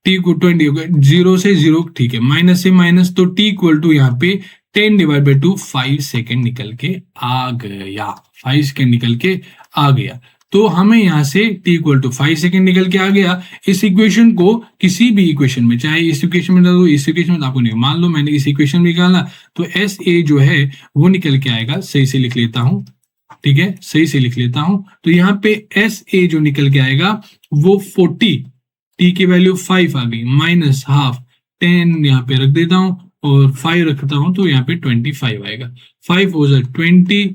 t को 20 हो गया, 0 से 0 ठीक है, माइनस से माइनस, तो t इक्वल टू यहाँ पे 10 डिवाइड बाई 2 5 सेकेंड निकल के आ गया, 5 सेकेंड निकल के आ गया। तो हमें यहाँ से t इक्वल टू 5 सेकेंड निकल के आ गया। इस इक्वेशन को किसी भी इक्वेशन में, चाहे इस इक्वेशन में डालो, इस इक्वेशन में, आपको नहीं, मान लो मैंने इस इक्वेशन में निकाला तो एस ए जो है वो निकल के आएगा। सही से लिख लेता हूं, ठीक है, सही से लिख लेता हूं। तो यहाँ पे एस ए जो निकल के आएगा वो 40, टी की वैल्यू 5 आ गई, माइनस हाफ 10 यहाँ पे रख देता हूं और 5 रखता हूं तो यहाँ पे 25 आएगा। 5 हो जाए 20,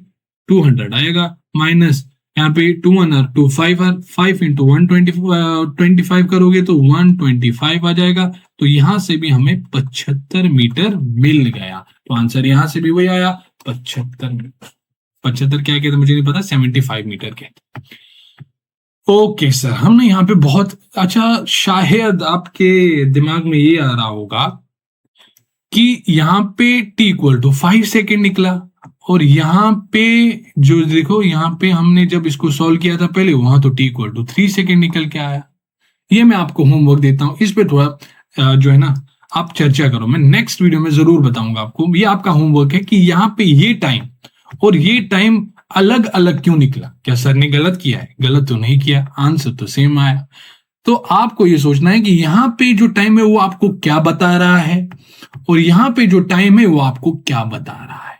200 आएगा, माइनस यहाँ पे 2 1 आर 2 5 आर, 5 इंटू 125 करोगे तो 125 आ जाएगा। तो यहां से भी हमें 75 मीटर मिल गया। तो आंसर यहां से भी वही आया, 75 मीटर। 75 क्या कहते मुझे नहीं पता, 75 मीटर कहते। ओके सर, हमने यहाँ पे बहुत अच्छा, शायद आपके दिमाग में ये आ रहा होगा कि यहाँ पे t इक्वल टू 5 सेकेंड निकला और यहाँ पे जो देखो, यहाँ पे हमने जब इसको सॉल्व किया था पहले, वहां तो t इक्वल टू 3 सेकेंड निकल के आया। ये मैं आपको होमवर्क देता हूँ, इस पे थोड़ा जो है ना आप चर्चा करो, मैं नेक्स्ट वीडियो में जरूर बताऊंगा आपको। ये आपका होमवर्क है कि यहाँ पे ये टाइम और ये टाइम अलग अलग क्यों निकला। क्या सर ने गलत किया है? गलत तो नहीं किया, आंसर तो सेम आया। तो आपको ये सोचना है कि यहाँ पे जो टाइम है वो आपको क्या बता रहा है और यहाँ पे जो टाइम है वो आपको क्या बता रहा है।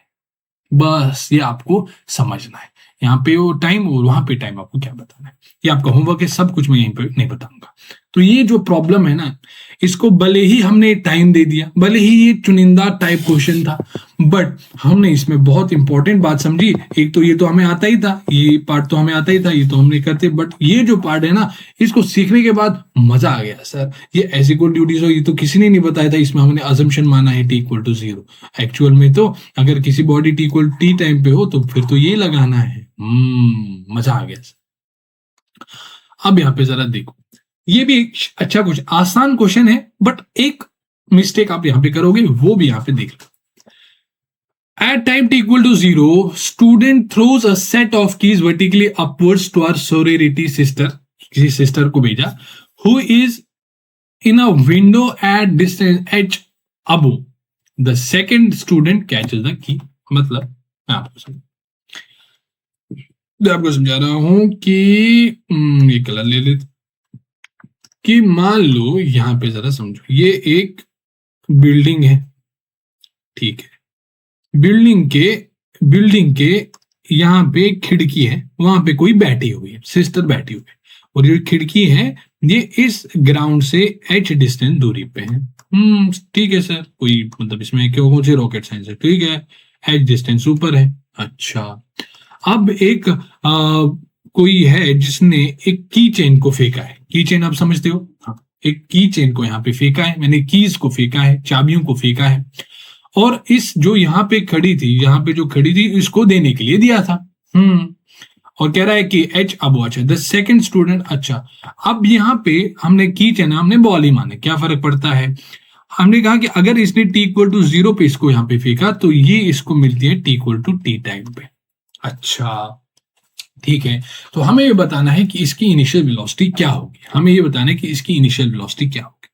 बस ये आपको समझना है, यहाँ पे वो टाइम और वहां पे टाइम आपको क्या बताना है। ये आपका होमवर्क है, सब कुछ मैं यहीं पे नहीं बताऊंगा। तो ये जो प्रॉब्लम है ना, इसको भले ही हमने टाइम दे दिया, भले ही ये चुनिंदा टाइप क्वेश्चन था, बट हमने इसमें बहुत इंपॉर्टेंट बात समझी। एक तो ये तो हमें आता ही था, ये पार्ट तो हमें आता ही था, ये तो हमने करते, बट ये जो पार्ट है ना, इसको सीखने के बाद मजा आ गया सर। ये ऐसी कोई ड्यूटीज हो, ये तो किसी ने नहीं बताया था। इसमें हमने अजम्पशन माना है t इक्वल टू 0। एक्चुअल में तो अगर किसी body t equal t time पे हो तो फिर तो ये लगाना है। मजा आ गया सर। अब यहाँ पे जरा देखो, ये भी एक अच्छा क्वेश्चन, आसान क्वेश्चन है, बट एक मिस्टेक आप यहां पे करोगे, वो भी यहां पे देख लो। At time t equal to 0, student throws a set of keys vertically upwards to our sorority sister, किसी सिस्टर को भेजा, who is in a window at distance h above. The second student catches the key. मतलब मैं आपको समझा रहा हूं कि ये कलर ले लेते, कि मान लो यहां पे जरा समझो, ये एक बिल्डिंग है, ठीक है, बिल्डिंग के यहाँ पे खिड़की है, वहां पे कोई बैठी हुई है, सिस्टर बैठी हुई है, और ये खिड़की है ये इस ग्राउंड से h डिस्टेंस दूरी पे है। ठीक है सर, कोई मतलब इसमें क्यों कौन सी रॉकेट साइंस है, ठीक है, h डिस्टेंस ऊपर है। अच्छा, अब एक कोई है जिसने एक की चेन को फेंका है। की चेन आप समझते हो, हाँ, एक की चेन को यहाँ पे फेंका है, मैंने कीज को फेंका है, चाबियों को फेंका है, और इस जो यहाँ पे खड़ी थी, यहाँ पे जो खड़ी थी, इसको देने के लिए दिया था। और कह रहा है कि एच अब अच्छा द सेकंड स्टूडेंट। अच्छा, अब यहाँ पे हमने की चेन, हमने बॉल ही माने, क्या फर्क पड़ता है। हमने कहा कि अगर इसने t इक्वल टू 0 पे इसको यहाँ पे फेंका तो ये इसको मिलती है t equal to t time पे। अच्छा ठीक है, तो हमें ये बताना है कि इसकी इनिशियल वेलोसिटी क्या होगी, हमें ये बताना है कि इसकी इनिशियल वेलोसिटी क्या होगी,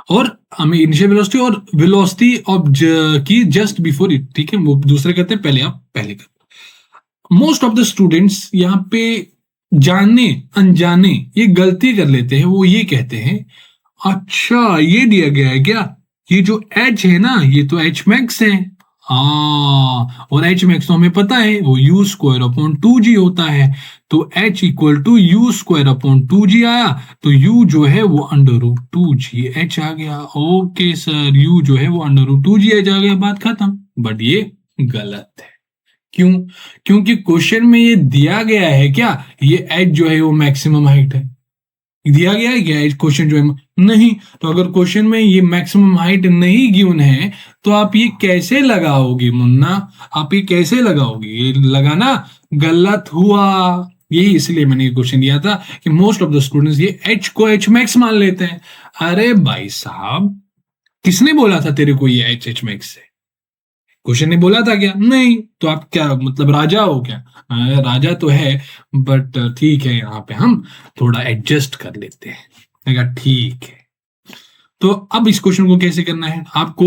और हमें इनिशियल वेलोसिटी और वेलोसिटी ऑफ की जस्ट बिफोर इट, ठीक है, वो दूसरे करते हैं, पहले आप पहले करते। मोस्ट ऑफ द स्टूडेंट्स यहाँ पे जाने अनजाने ये गलती कर लेते हैं, वो ये कहते हैं अच्छा ये दिया गया है क्या, ये जो h है ना ये तो h मैक्स है, हाँ, और h मैक्स तो हमें पता है वो u स्क्वायर अपॉन 2g होता है, तो h equal to u square upon 2g आया, तो u जो है वो अंडर रूट 2g h आ गया। ओके सर, u जो है वो अंडर रूट 2g h आ गया, बात खत्म। बट ये गलत है, क्यों? क्योंकि क्वेश्चन में ये दिया गया है क्या, ये h जो है वो मैक्सिमम हाइट है, दिया गया है क्या क्वेश्चन जो है नहीं, तो अगर क्वेश्चन में ये मैक्सिमम हाइट नहीं गिवन है तो आप ये कैसे लगाओगे मुन्ना, आप ये कैसे लगाओगे, ये लगाना गलत हुआ। यही इसलिए मैंने ये क्वेश्चन दिया था कि मोस्ट ऑफ द स्टूडेंट्स ये h को h मैक्स मान लेते हैं। अरे भाई साहब, किसने बोला था तेरे को ये h मैक्स है, क्वेश्चन ने बोला था क्या? नहीं, तो आप क्या मतलब राजा हो क्या? राजा तो है, बट ठीक है, यहाँ पे हम थोड़ा एडजस्ट कर लेते हैं। ठीक है, तो अब इस क्वेश्चन को कैसे करना है, आपको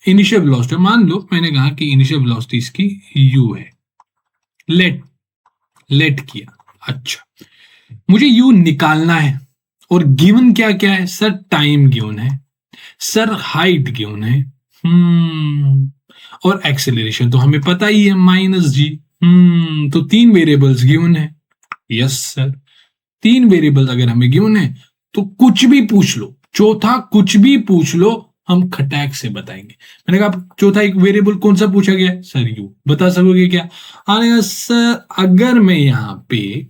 इनिशियल वेलोसिटी, मान लो मैंने कहा कि इनिशियल वेलोसिटी इसकी u है, लेट किया, अच्छा, मुझे यू निकालना है और गिवन क्या क्या है सर? टाइम गिवन है सर, हाइट गिवन है, और एक्सेलरेशन तो हमें पता ही है -g। तो 3 वेरिएबल्स गिवन है। यस सर, 3 वेरिएबल्स अगर हमें गिवन है तो कुछ भी पूछ लो, चौथा कुछ भी पूछ लो, हम खटैक से बताएंगे। मैंने कहा चौथा एक वेरिएबल कौन सा पूछा गया है सर? यू। बता सकोगे क्या? आने सर, अगर मैं यहाँ पे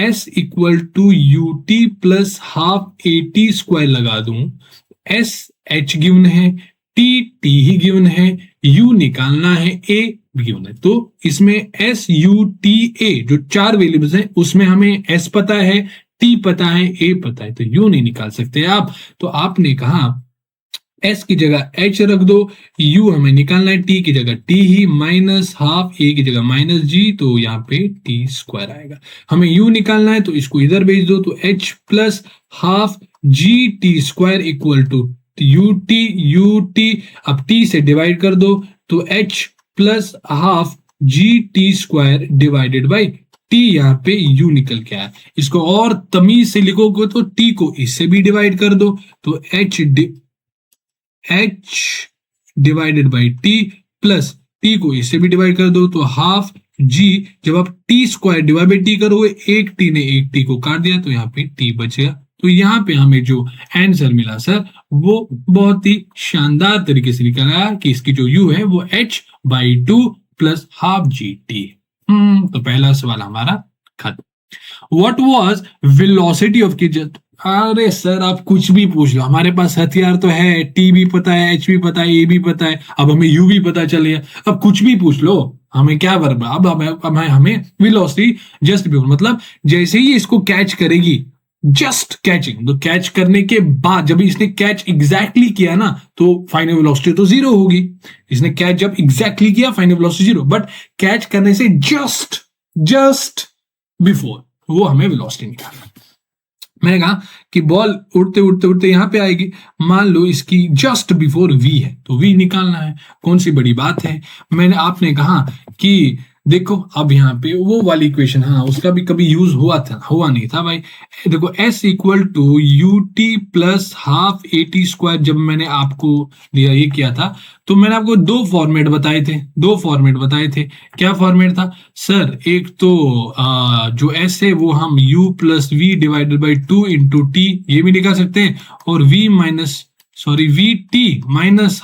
s equal to u t plus half A T square लगा दूं, एस एच गिवन है, टी टी ही गिवन है, यू निकालना है, ए गिवन है, तो इसमें एस यू टी ए जो 4 वेरिएबल्स हैं उसमें हमें एस पता है, टी पता है, ए पता है, तो यू नहीं निकाल सकते आप। तो आपने कहा एस की जगह एच रख दो, यू हमें निकालना है, टी की जगह टी ही, माइनस हाफ ए की जगह माइनस जी, तो यहाँ पे टी स्क्वायर आएगा। हमें यू निकालना है तो इसको इधर भेज दो, तो h plus half G T square equal to u t, अब टी से डिवाइड कर दो, तो h plus half G T square divided by t, यहाँ पे यू निकल के आया। इसको और तमीज से लिखोगे तो टी को इससे भी डिवाइड कर दो, तो H divided by T plus T को इससे भी डिवाइड कर दो, तो हाफ जी, जब आप T square divide by T करोगे, एक टी ने एक टी को काट दिया तो यहाँ पे टी बचेगा। तो यहाँ पे हमें जो आंसर मिला सर वो बहुत ही शानदार तरीके से निकला कि इसकी जो यू है वो h/2 plus half G T. तो पहला सवाल हमारा खत्म। व्हाट वाज वेलोसिटी ऑफ किजट? अरे सर आप कुछ भी पूछ लो, हमारे पास हथियार तो है, टी भी पता है, एच भी पता है, ए भी पता है, अब हमें यू भी पता चल गया, अब कुछ भी पूछ लो, हमें क्या वर्ब, अब हमें वेलोसिटी जस्ट बिफोर, मतलब जैसे ही इसको कैच करेगी, जस्ट कैचिंग, तो कैच करने के बाद जब इसने कैच एग्जैक्टली किया ना, तो फाइनल वेलोसिटी तो 0 होगी। इसने कैच जब एग्जैक्टली किया, फाइनल वेलोसिटी 0, बट कैच करने से जस्ट बिफोर वो हमें वेलोसिटी निकालना। मैंने कहा कि बॉल उड़ते उड़ते उड़ते यहां पे आएगी, मान लो इसकी जस्ट बिफोर वी है, तो वी निकालना है, कौन सी बड़ी बात है। आपने कहा कि देखो अब यहाँ पे वो वाली इक्वेशन, हाँ उसका भी कभी यूज हुआ नहीं था भाई। देखो s equal to u t plus half A T square, जब मैंने आपको ये किया था तो मैंने आपको दो फॉर्मेट बताए थे। क्या फॉर्मेट था सर? एक तो जो s है वो हम u plus v divided by 2 into t, ये भी निकाल सकते हैं, और v t minus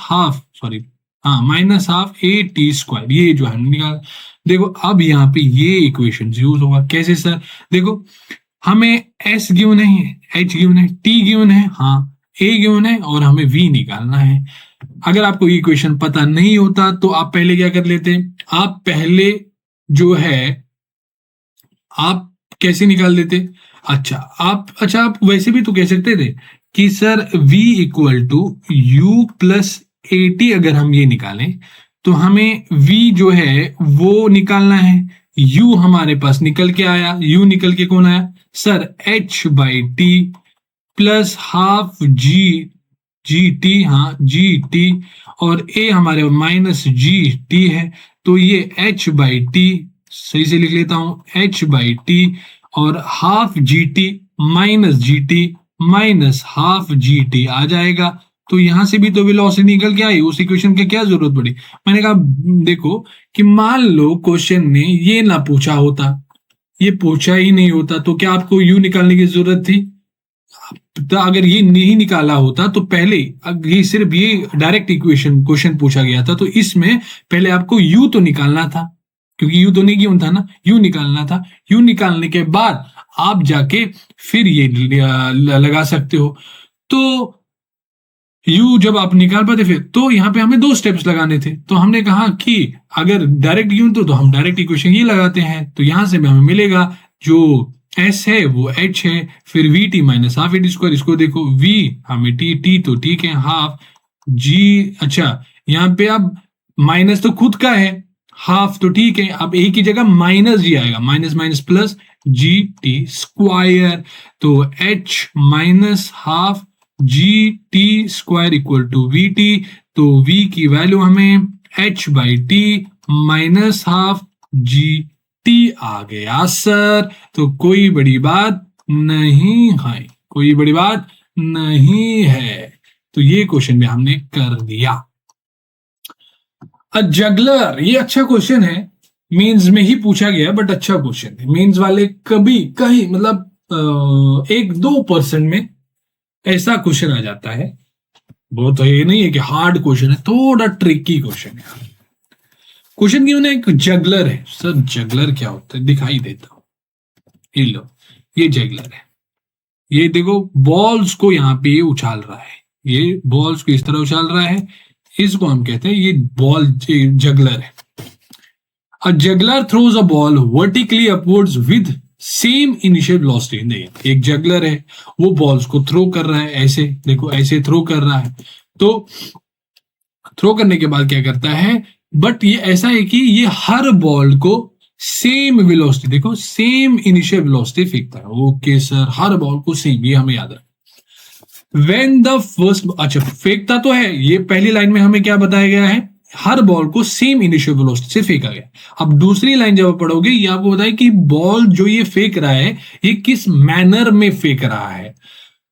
half A T square, ये जो है निकाल। देखो अब यहाँ पे ये इक्वेशन यूज होगा कैसे सर? देखो हमें s गिवन है, h गिवन है, t गिवन है, हाँ a गिवन है, और हमें v निकालना है। अगर आपको ये इक्वेशन पता नहीं होता तो आप पहले क्या कर लेते? आप पहले जो है आप कैसे निकाल देते? अच्छा आप वैसे भी तो कह सकते थे कि sir v equal to u plus a t, अगर हम ये निकालें तो हमें v जो है वो निकालना है। u हमारे पास निकल के आया, u निकल के कौन आया sir? h/t plus half G T, हाँ जी टी, और a हमारे माइनस जी टी है, तो ये h/t, सही से लिख लेता हूं, h/t और half G T minus G T minus half जी टी आ जाएगा। तो यहां से भी तो वेलोसिटी निकल के आई, उस इक्वेशन की क्या जरूरत पड़ी? मैंने कहा देखो कि मान लो क्वेश्चन ने ये ना पूछा होता, ये पूछा ही नहीं होता, तो क्या आपको यू निकालने की जरूरत थी? तो अगर ये नहीं निकाला होता तो पहले ये सिर्फ ये डायरेक्ट इक्वेशन क्वेश्चन पूछा गया था, तो इसमें पहले आपको यू तो निकालना था, क्योंकि यू तो नहीं गिवन था ना, यू निकालना था। यू निकालने के बाद आप जाके फिर ये लगा सकते हो। तो यू जब आप निकाल पाते फिर तो यहाँ पे हमें 2 स्टेप्स लगाने थे, तो हमने कहा कि अगर डायरेक्ट गिवन तो हम डायरेक्ट इक्वेशन ये लगाते हैं, तो यहां से हमें मिलेगा जो s है वो h है, फिर we t minus half A T square, इसको देखो v हमें टी तो ठीक है, हाफ जी, अच्छा यहाँ पे अब माइनस तो खुद का है, हाफ तो ठीक है, अब a की जगह माइनस जी आएगा, minus minus plus G T square, तो h minus half G T square equal to V T, तो v की वैल्यू हमें h/t माइनस हाफ जी टी आ गया सर, तो कोई बड़ी बात नहीं है, कोई बड़ी बात नहीं है। तो ये क्वेश्चन भी हमने कर दिया। अ जगलर, ये अच्छा क्वेश्चन है, मेंस में ही पूछा गया बट अच्छा क्वेश्चन है। मेंस वाले कभी कहीं मतलब 1-2% में ऐसा क्वेश्चन आ जाता है। वो तो ये नहीं है कि हार्ड क्वेश्चन है, थोड़ा ट्रिकी क्वेश्चन है। क्वेश्चन क्यों ना, एक जगलर है सर, जगलर क्या होता है दिखाई देता हूं, ये लो, ये जगलर है। ये देखो बॉल्स को यहाँ पे ये उछाल रहा है, ये बॉल्स को इस तरह उछाल रहा है, इसको हम कहते हैं ये बॉल जगलर है। A juggler throws a ball vertically upwards with same initial velocity. नहीं, एक जगलर है, वो बॉल्स को थ्रो कर रहा है, ऐसे देखो, ऐसे थ्रो कर रहा है। तो थ्रो करने के बाद क्या करता है, बट ये ऐसा है कि ये हर बॉल को सेम वेलोसिटी, देखो सेम इनिशियल वेलोसिटी फेंकता है। ओके सर, हर बॉल को सेम, ये हमें याद रखना। वेन द फर्स्ट, अच्छा फेंकता तो है, ये पहली लाइन में हमें क्या बताया गया है, हर बॉल को सेम इनिशियल वेलोसिटी से फेंका गया। अब दूसरी लाइन जब आप पढ़ोगे, ये आपको बताए कि बॉल जो ये फेंक रहा है, ये किस मैनर में फेंक रहा है।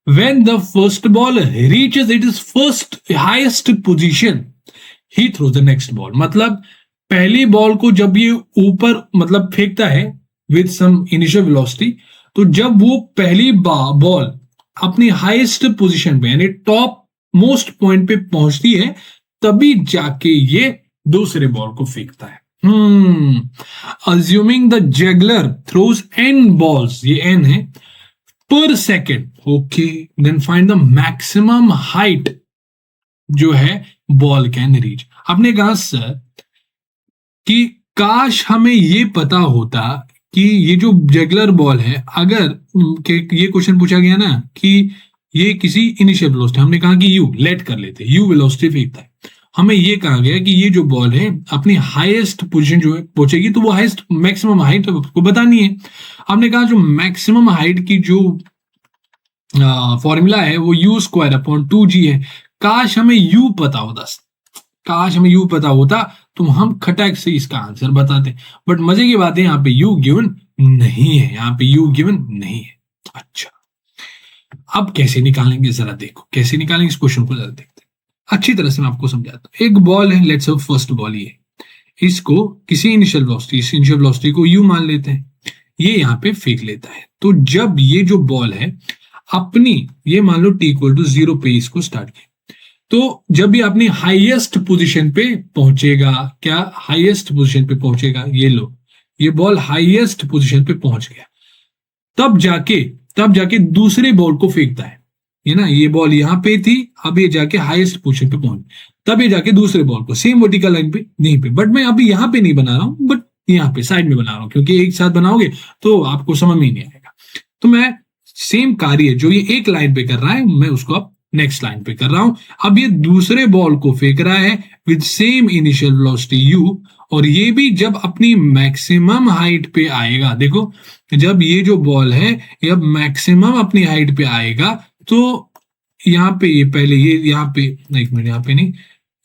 When the first ball reaches it is first highest position, he throw the next ball. मतलब पहली बॉल को जब ये ऊपर मतलब फेंकता है विद सम इनिशियल वेलोसिटी, तो जब वो पहली बॉल अपनी हाईएस्ट पोजीशन पे यानी टॉप मोस्ट पॉइंट पे पहुंचती है, तभी जाके ये दूसरे बॉल को फेंकता है। Assuming the juggler throws n balls, ये n है, per second, okay, then find the maximum height जो है बॉल कैन रीच। आपने कहा सर कि काश हमें ये पता होता कि ये जो जगलर बॉल है, अगर ये क्वेश्चन पूछा गया ना कि ये किसी इनिशियल वेलोसिटी, हमने कहा कि यू लेट कर लेते, यू वेलोसिटी फेंकता है, हमें ये कहा गया कि ये जो बॉल है अपनी हाईएस्ट पोजीशन जो है पहुंचेगी, तो वो हाईएस्ट मैक्सिमम हाइट आपको बतानी है। हमने कहा जो मैक्सिमम हाइट की जो फॉर्मूला है वो यू स्क्वायर अपॉन 2g है। काश हमें यू पता होता, काश हमें यू पता होता तो हम खटक से इसका आंसर बताते। बट मजे की बात है, यहाँ पे यू गिवन नहीं है, यहाँ पे यू गिवन नहीं है। अच्छा, अब कैसे निकालेंगे जरा देखो, कैसे निकालेंगे इस क्वेश्चन को जरा देखते हैं। अच्छी तरह से मैं आपको समझाता हूँ। एक बॉल है, लेट्स से फर्स्ट बॉल ये, इसको किसी इनिशियल वेलोसिटी, इस इनिशियल वेलोसिटी को यू मान लेते हैं, ये यहाँ पे फेंक लेता है। तो जब ये जो बॉल है अपनी, ये मान लो t इक्वल टू 0 पे इसको स्टार्ट किया, तो जब ये अपनी हाईएस्ट पोजीशन पे पहुंचेगा, क्या हाईएस्ट पोजीशन पे पहुंचेगा, ये लो, ये बॉल हाईएस्ट पोजीशन पे पहुंच गया, तब जाके दूसरे बॉल को फेंकता है। ये ना, ये बॉल यहाँ पे थी, अब ये जाके हाईएस्ट पोजीशन पे पहुंच, तब ये जाके दूसरे बॉल को सेम वर्टिकल लाइन पे, नहीं पे, बट मैं अभी यहाँ पे नहीं बना रहा हूँ, बट यहाँ पे साइड में बना रहा हूँ, क्योंकि एक साथ बनाओगे तो आपको समझ में नहीं आएगा। तो मैं सेम कार्य जो ये एक लाइन पे कर रहा है, मैं उसको अब नेक्स्ट लाइन पे कर रहा हूं। अब ये दूसरे बॉल को फेंक रहा है with same initial velocity u, और ये भी जब अपनी मैक्सिमम हाइट पे आएगा, देखो जब ये जो बॉल है ये अब मैक्सिमम अपनी हाइट पे आएगा, तो यहाँ पे ये पहले ये यहाँ पे, एक मिनट, यहाँ पे नहीं,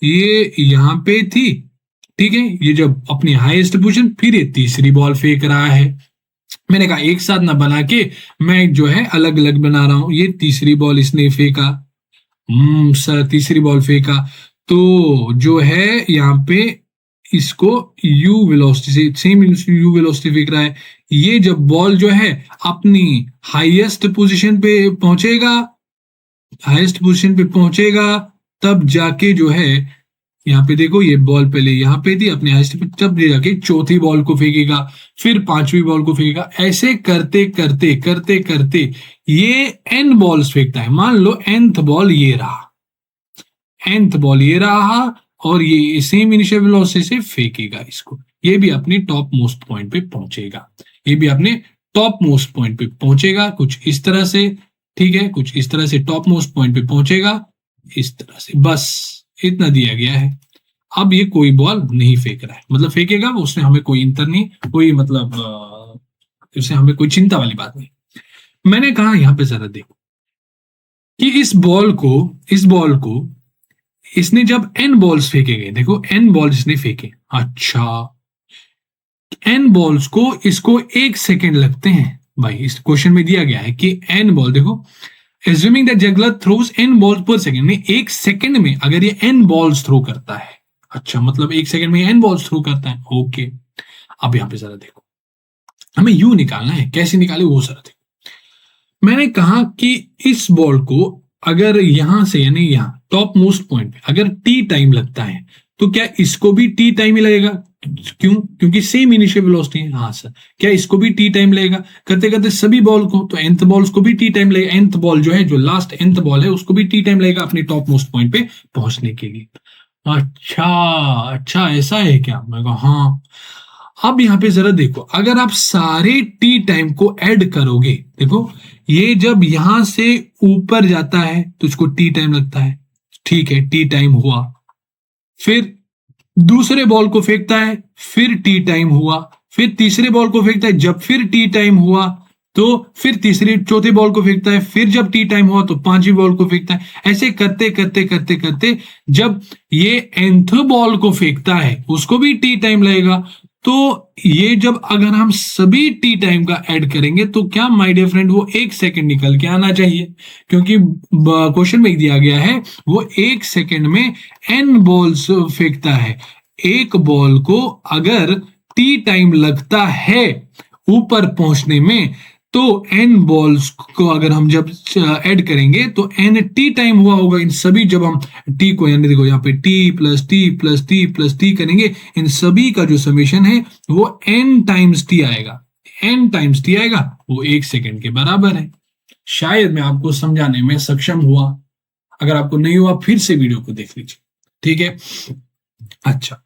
ये यहाँ पे थी, ठीक है, ये जब अपनी हाईएस्ट पोजीशन, फिर ये तीसरी बॉल फेंक रहा है। मैंने कहा एक साथ ना बना के मैं जो है अलग अलग बना रहा हूं। ये तीसरी बॉल इसने फेंका, सर तीसरी बॉल फेंका, तो जो है यहाँ पे इसको u वेलोसिटी से सेम u वेलोसिटी फेंक रहा है। ये जब बॉल जो है अपनी हाईएस्ट पोजीशन पे पहुंचेगा, हाईएस्ट पोजीशन पे पहुंचेगा, तब जाके जो है यहाँ पे देखो, ये बॉल पहले यहाँ पे थी अपने हाईएस्ट पे, तब जाके चौथी बॉल को फेंकेगा, फिर पांचवी बॉल को फेंकेगा, ऐसे करते करते करते करते ये n बॉल्स फेंकता है। मान लो nth बॉल ये रहा, nth बॉल ये रहा, और ये सेम इनिशियल वेलोसिटी से फेंकेगा इसको, ये भी अपने टॉप मोस्ट पॉइंट पे पहुंचेगा, ये भी अपने टॉप मोस्ट पॉइंट पे पहुंचेगा, कुछ इस तरह से, ठीक है, कुछ इस तरह से टॉप मोस्ट पॉइंट पे पहुंचेगा, इस तरह से, बस इतना दिया गया है। अब ये कोई बॉल नहीं फेंक रहा है, मतलब फेंकेगा उसने हमें कोई इंतर नहीं, कोई मतलब उससे हमें कोई चिंता वाली बात नहीं। मैंने कहा यहां पे जरा देखो कि इस बॉल को इसने जब n बॉल्स फेंके गए, देखो n बॉल्स इसने फेंके, अच्छा एन बॉल्स को इसको 1 सेकेंड लगते हैं भाई। इस क्वेश्चन में दिया गया है कि एन बॉल, देखो assuming that juggler throws n balls per second में, 1 सेकेंड में अगर ये एन बॉल्स थ्रो करता है, अच्छा मतलब 1 सेकेंड में एन बॉल्स थ्रो करता है, ओके। अब यहां पे जरा देखो, हमें यू निकालना है, कैसे निकाले वो जरा देखो। मैंने कहा कि इस बॉल को अगर यहां से यानी यहां टॉप मोस्ट पॉइंट पे अगर टी टाइम लगता है तो क्या इसको भी टी टाइम ही लगेगा? क्यों? क्योंकि सेम इनिशियल वेलोसिटी है। हाँ सर, क्या इसको भी टी टाइम लगेगा? करते करते सभी बॉल को, तो nth बॉल्स को भी टी टाइम लगेगा। nth बॉल जो है, जो लास्ट nth बॉल है, उसको भी टी टाइम लगेगा अपने टॉप मोस्ट पॉइंट पे पहुंचने के लिए। अच्छा अच्छा, ऐसा है क्या? मैं कहा हाँ। अब यहां पे जरा देखो, अगर आप सारे टी टाइम को ऐड करोगे, देखो ये जब यहां से ऊपर जाता है तो इसको टी टाइम लगता है, ठीक है, टी टाइम हुआ। फिर दूसरे बॉल को फेंकता है, फिर टी टाइम हुआ। फिर तीसरे बॉल को फेंकता है, जब फिर टी टाइम हुआ तो फिर तीसरे चौथे बॉल को फेंकता है, फिर जब टी टाइम हुआ तो पांचवी बॉल को फेंकता है। ऐसे करते करते करते करते जब ये nth बॉल को फेंकता है उसको भी टी टाइम लगेगा। तो ये जब अगर हम सभी टी टाइम का ऐड करेंगे तो क्या माय डियर फ्रेंड, वो 1 सेकेंड निकल के आना चाहिए, क्योंकि क्वेश्चन में दिया गया है वो 1 सेकेंड में n बॉल्स फेंकता है। एक बॉल को अगर टी टाइम लगता है ऊपर पहुंचने में, तो n बॉल्स को अगर हम जब ऐड करेंगे तो n टी टाइम हुआ होगा इन सभी। जब हम t को, यानी देखो यहाँ पे t plus T plus T plus T करेंगे, इन सभी का जो समेशन है वो n टाइम्स टी आएगा। n टाइम्स टी आएगा, वो 1 सेकेंड के बराबर है। शायद मैं आपको समझाने में सक्षम हुआ। अगर आपको नहीं हुआ फिर से वीडियो को देख लीजिए, ठीक है। अच्छा,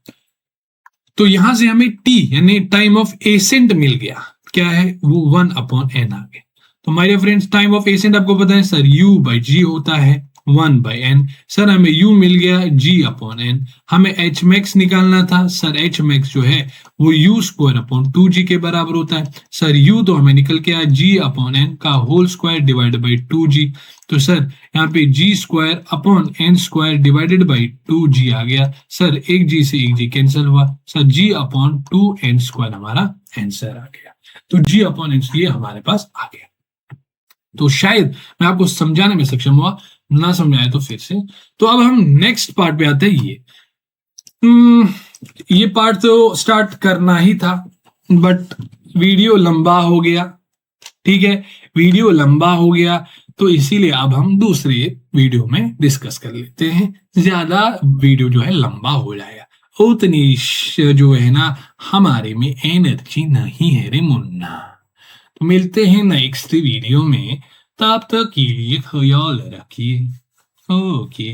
तो यहां से हमें t यानी टाइम ऑफ एसेंट मिल गया, क्या है वो 1/n आ गया। तो my dear friends, time of ascent आपको पता है सर u बाई जी होता है 1/n। सर हमें u मिल गया g/n। हमें h मैक्स निकालना था सर, h मैक्स जो है वो u²/2g के बराबर होता है। सर u तो हमें निकल के आया g/n का whole square divide by 2g। तो सर यहाँ पे g²/n² डिवाइडेड बाई 2g आ गया। सर एक g से एक g कैंसिल हुआ, सर g/2n² हमारा आंसर आ गया। तो g/n ये हमारे पास आ गया। तो शायद मैं आपको समझाने में सक्षम हुआ, ना समझ आए तो फिर से। तो अब हम नेक्स्ट पार्ट पे आते हैं। ये पार्ट तो स्टार्ट करना ही था बट वीडियो लंबा हो गया, ठीक है, वीडियो लंबा हो गया तो इसीलिए अब हम दूसरे वीडियो में डिस्कस कर लेते हैं। ज्यादा वीडियो जो है लंबा हो जाएगा, उतनी जो है ना हमारे में एनर्जी नहीं है रे मुन्ना। तो मिलते हैं नेक्स्ट वीडियो में, तब तक के लिए ख्याल रखिए। ओके।